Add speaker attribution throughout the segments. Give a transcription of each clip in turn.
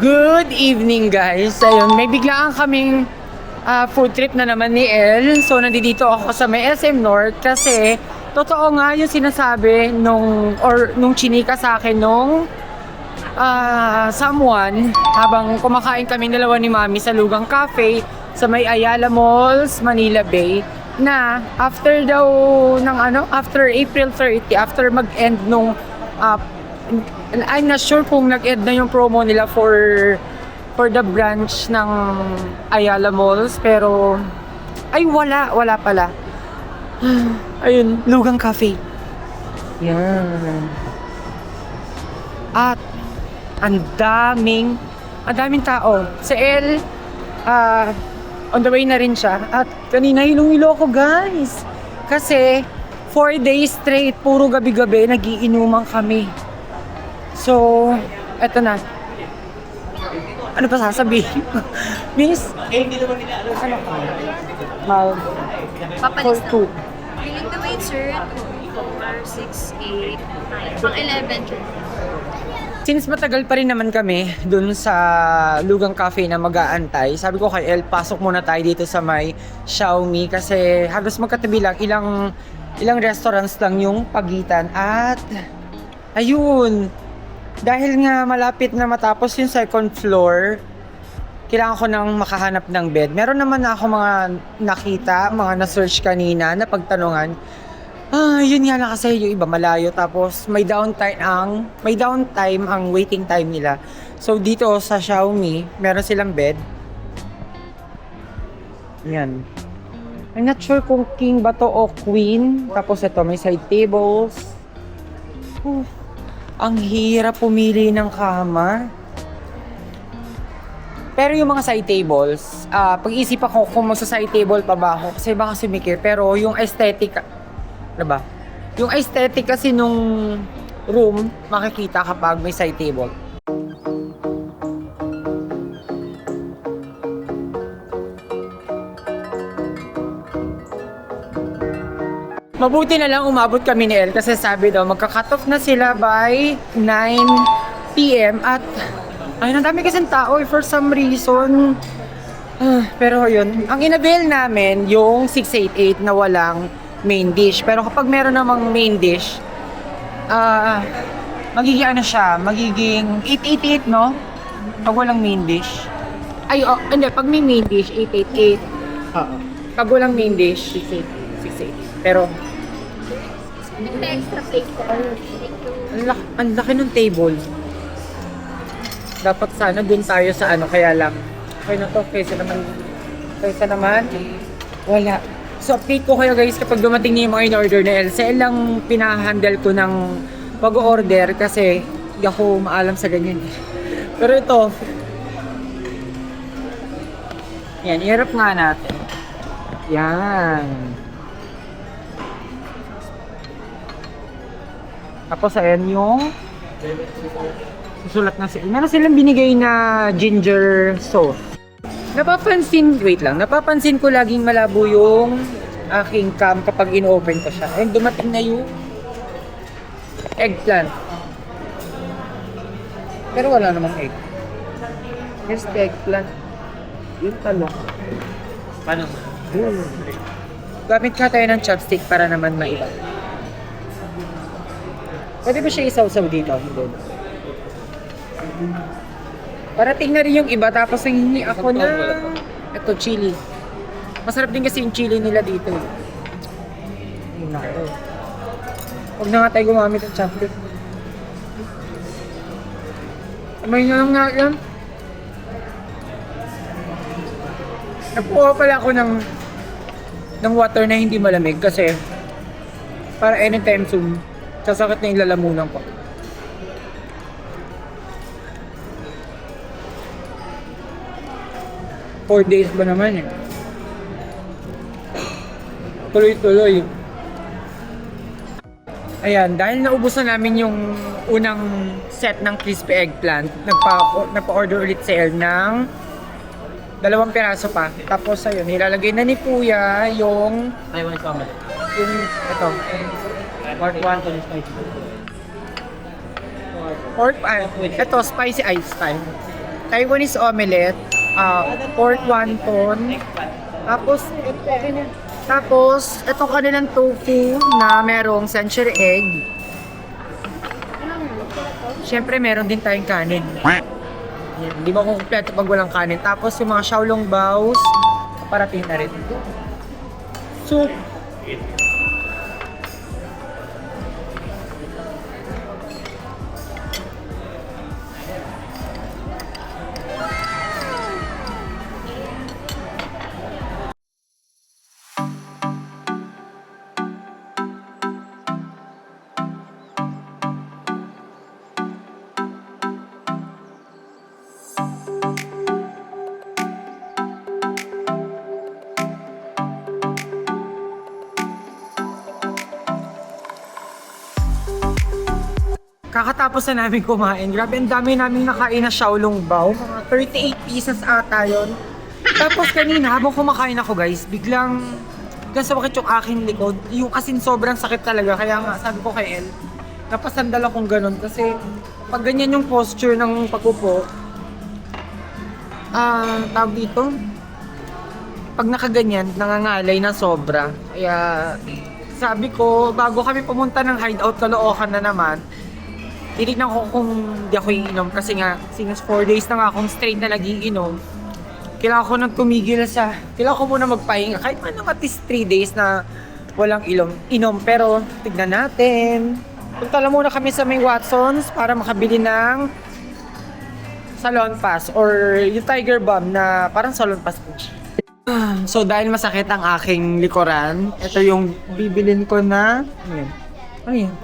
Speaker 1: Good evening guys! Ayun, may biglaan kaming food trip na naman ni El. So nandito ako sa may SM North kasi totoo nga yung sinasabi nung chinika sa akin nung someone habang kumakain kami dalawa ni Mami sa Lugang Cafe sa may Ayala Malls, Manila Bay, na after daw after April 30, after mag-end nung I'm not sure kung nag-end na yung promo nila for the branch ng Ayala Malls, pero ay wala pala. Ayun, Lugang Cafe. Yan. At ang daming tao. Si El, on the way na rin siya. At kanina hilong-hilo ako guys. Kasi 4 days straight, puro gabi-gabi, nagiinuman kami. So, eto na. Ano pa sasabihin? Miss? Hindi naman nila alam. Ano ka?
Speaker 2: Papalis na.
Speaker 1: 4-2.
Speaker 2: Willing to wait, sir. 4, 6, 8, 9. Pang 11.
Speaker 1: Since matagal pa rin naman kami dun sa Lugang Cafe na mag-aantay, sabi ko kay El, pasok muna tayo dito sa may Xiaomi kasi halos magkatabi lang, ilang restaurants lang yung pagitan. At ayun, dahil nga malapit na matapos yung second floor, kailangan ko nang makahanap ng bed. Meron naman ako mga nakita, mga na-search kanina, na pagtanungan. Yun nga na kasi yung iba malayo, tapos may downtime ang waiting time nila. So dito sa Xiaomi, meron silang bed. Yan. I'm not sure kung king ba to o queen. Tapos ito, may side tables. Ang hirap pumili ng kama. Pero yung mga side tables, pag-isip ako kung magsa-side table pa ba ako kasi baka sumikir. Pero yung aesthetic, diba? Yung aesthetic kasi nung room, makikita kapag may side table. Mabuti na lang umabot kami ni El kasi sabi daw magka-cut off na sila by 9 PM at ayun, ang dami kasing tao for some reason. Pero yun, ang inabil namin yung 688 na walang main dish. Pero kapag meron namang main dish, magiging ano siya, magiging 888, no? Pag walang main dish. Ay, hindi, pag may main dish, 888. Pag walang main dish, 688. Pero
Speaker 2: May extra plate ko.
Speaker 1: ang laki ng table. Dapat sana dun tayo sa ano, kaya lang. Okay na to, kaysa naman, wala. So update ko kayo guys kapag dumating niyo yung mga in-order na LCL lang pinahandle ko ng pag-order kasi hindi ako maalam sa ganyan. Pero ito, yan, i-harap nga natin. Yan. Tapos ayan yung susulat na sila. Meron silang binigay na ginger sauce. Napapansin ko laging malabo yung aking cam kapag in-open ko siya. Ayun, dumating na yung eggplant. Pero wala namang egg. Here's the eggplant. Yung talong. Paano? Gamit ka tayo ng chopstick para naman maiba. Pwede ba siya isaw-saw dito? Parating na rin yung iba, tapos nangingi ako na ito, chili. Masarap din kasi yung chili nila dito. Ayun na ako. Huwag na nga tayo gumamit ng chocolate. Amay na lang nga yan. Nakuha pala ako ng water na hindi malamig kasi para anytime soon, sasakit na yung lalamunan ko. Four days ba naman eh. Tuloy-tuloy. Ayan, dahil naubos na namin yung unang set ng crispy eggplant, nagpa-order ulit si El ng 2 piraso pa. Tapos ayun, nilalagay na ni Kuya yung
Speaker 3: Taiwanese omelette.
Speaker 1: ito.
Speaker 3: Part 1 to the spicy.
Speaker 1: Pork, ito, spicy ice time. Taiwanese omelette, pork wonton. Tapos, ito kanilang tofu na merong century egg. Siyempre, meron din tayong kanin. Yan, di ba kung kumpleto pag walang kanin. Tapos, yung mga xiaolong baos, parating na rin. Soup. Kakatapos na namin kumain. Grabe, ang dami namin nakain na xiaolong bao. Mga 38 pieces ata yun. Tapos kanina, habang kumakain ako guys, biglang sumakit yung aking likod. Yung asin sobrang sakit talaga. Kaya nga, sabi ko kay El, napasandal akong ganun. Kasi pag ganyan yung posture ng pag-upo, tawag dito, pag nakaganyan, nangangalay na sobra. Kaya sabi ko, bago kami pumunta ng hideout, Caloocan na naman, tinignan ko kung di ako iinom kasi nga, since 4 days na nga akong straight na nagiinom, kailangan ko nang tumigil kailangan ko muna magpahinga. Kahit man at least 3 days na walang inom. Pero, tignan natin. Punta lang muna kami sa may Watsons para makabili ng Salon Pass or yung Tiger Balm na parang Salon Pass po. So, dahil masakit ang aking likuran, ito yung bibilin ko na, ano yan?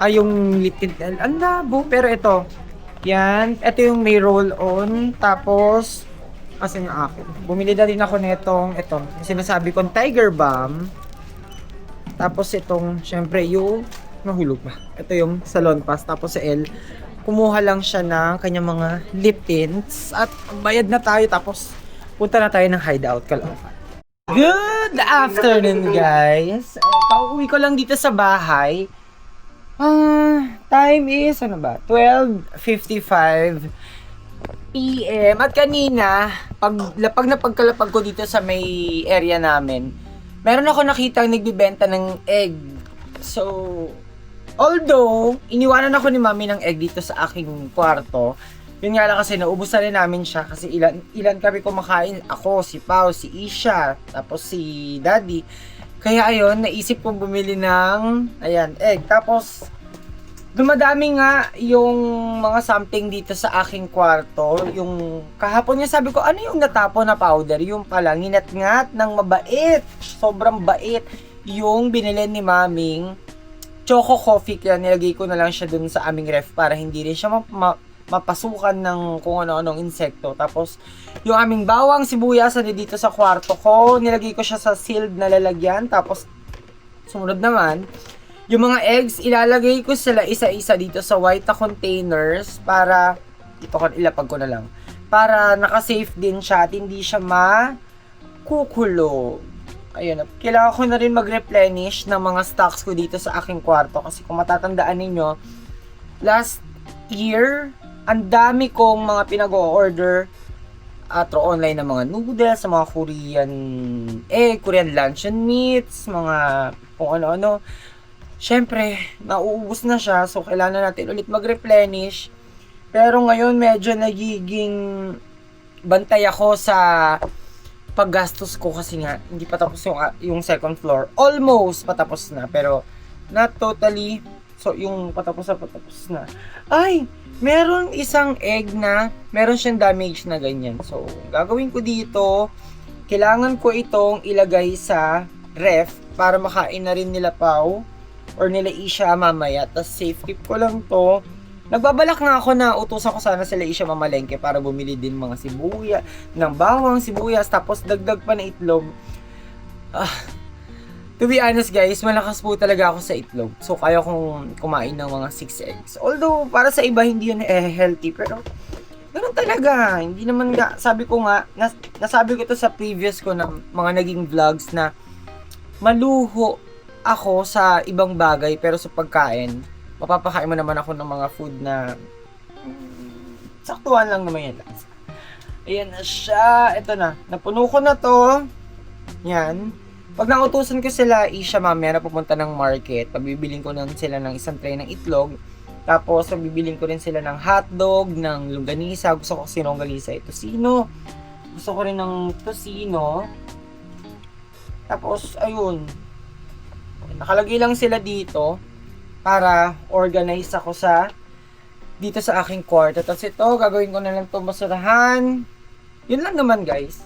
Speaker 1: Yung little, ang labo. Pero ito, yan. Ito yung may roll-on. Tapos, kasi nga akin. Bumili na rin ako nitong, ito, sinasabi kong Tiger Balm. Tapos itong, syempre, yung, nahulog ba? Ito yung Salon Pass. Tapos sa L, kumuha lang siya ng kanyang mga lip tints. At bayad na tayo. Tapos, punta na tayo ng hideout, Caloocan. Good afternoon, guys. Pauwi ko lang dito sa bahay. Time is, ano ba? 12:55 PM. At kanina, pag napagkalapag ko dito sa may area namin, meron ako nakita nagbibenta ng egg. So, although, iniwanan ako ni mami ng egg dito sa aking kwarto, yun nga lang kasi naubos na rin namin siya kasi ilan kami kumakain. Ako, si Pao, si Isha, tapos si Daddy. Kaya ayun, naisip kong bumili ng, ayan, egg. Tapos, dumadami nga yung mga something dito sa aking kwarto. Yung kahapon nga sabi ko, ano yung natapon na powder? Yung pala, nginat-ngat ng mabait. Sobrang bait. Yung binili ni Maming Choco Coffee. Kaya nilagay ko na lang siya dun sa aming ref para hindi rin siya mapasukan ng kung ano-anong insekto. Tapos, yung aming bawang sibuyas na dito sa kwarto ko, nilagay ko siya sa sealed na lalagyan. Tapos, sumunod naman, yung mga eggs, ilalagay ko sila isa-isa dito sa white na containers para, ilapag ko na lang, para naka-safe din siya at hindi siya makukulo. Ayun, kailangan ko na rin mag-replenish ng mga stocks ko dito sa aking kwarto kasi kung matatandaan ninyo, last year, ang dami kong mga pinag-o-order through online ng mga noodles, sa mga Korean Korean luncheon meats, mga kung ano-ano. Siyempre, nauubos na siya, so kailangan natin ulit mag-replenish. Pero ngayon, medyo nagiging bantay ako sa paggastos ko kasi nga, hindi pa tapos yung second floor. Almost patapos na, pero not totally. So, yung patapos na. Ay! Meron isang egg na meron siyang damage na ganyan. So, gagawin ko dito, kailangan ko itong ilagay sa ref para makain na rin nila Pao or nila Isha mamaya. Tapos safe keep ko lang to. Nagbabalak nga ako na utusan ko sana sila Isha mamalengke para bumili din mga sibuyas, ng bawang, sibuyas, tapos dagdag pa na itlog. To be honest guys, malakas po talaga ako sa itlog. So kaya kong kumain ng mga 6 eggs. Although para sa iba hindi yun healthy, pero Ganun talaga. Hindi naman nga, sabi ko nga, nasabi ko to sa previous ko na mga naging vlogs na maluho ako sa ibang bagay pero sa pagkain, mapapakain mo naman ako ng mga food na saktuhan lang naman yan. Ayan na siya. Ito na. Napuno ko na to. Yan. Pag nautusan ko sila, Isha, mamaya na pupunta ng market, pagbibiling ko lang sila ng isang tray ng itlog. Tapos, pagbibiling ko rin sila ng hotdog, ng longganisa. Gusto ko kasi ng longganisa ito. Tosino. Gusto ko rin ng tosino. Tapos, ayun. Nakalagay lang sila dito para organize ako dito sa aking kwarto. Tapos ito, gagawin ko na lang ito basurahan. Yun lang naman, guys.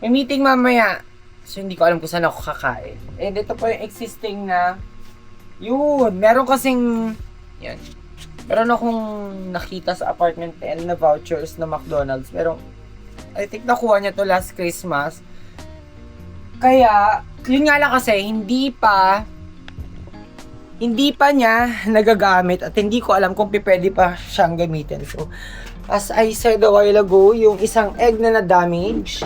Speaker 1: May meeting mamaya. So, hindi ko alam kung saan ako kakain. And ito po yung existing na yun. Meron kasing yan. Meron akong nakita sa apartment 10 na vouchers na McDonald's. Pero, I think nakuha niya to last Christmas. Kaya, yun nga lang kasi, hindi pa niya nagagamit at hindi ko alam kung pwede pa siyang gamitin. So, as I said a while ago, yung isang egg na na-damage,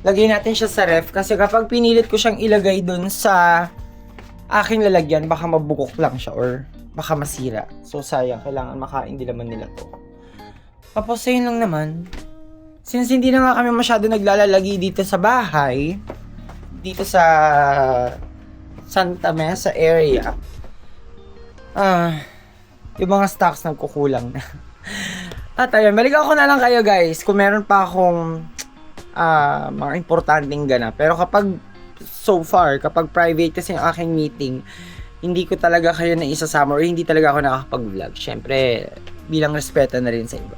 Speaker 1: lagay natin siya sa ref kasi kapag pinilit ko siyang ilagay dun sa aking lalagyan, baka mabukok lang siya or baka masira. So, sayang. Kailangan makain din naman nila to. Tapos, yun lang naman. Since hindi na nga kami masyado naglalalagi dito sa bahay, dito sa Santa Mesa area, yung mga stocks nagkukulang na. At ayun, balikan ko na lang kayo guys kung meron pa akong mga importanteng ganap. Pero kapag so far, kapag private kasi yung aking meeting, hindi ko talaga kayo na isasama or hindi talaga ako nakakapag-vlog. Syempre, bilang respeto na rin sa iba.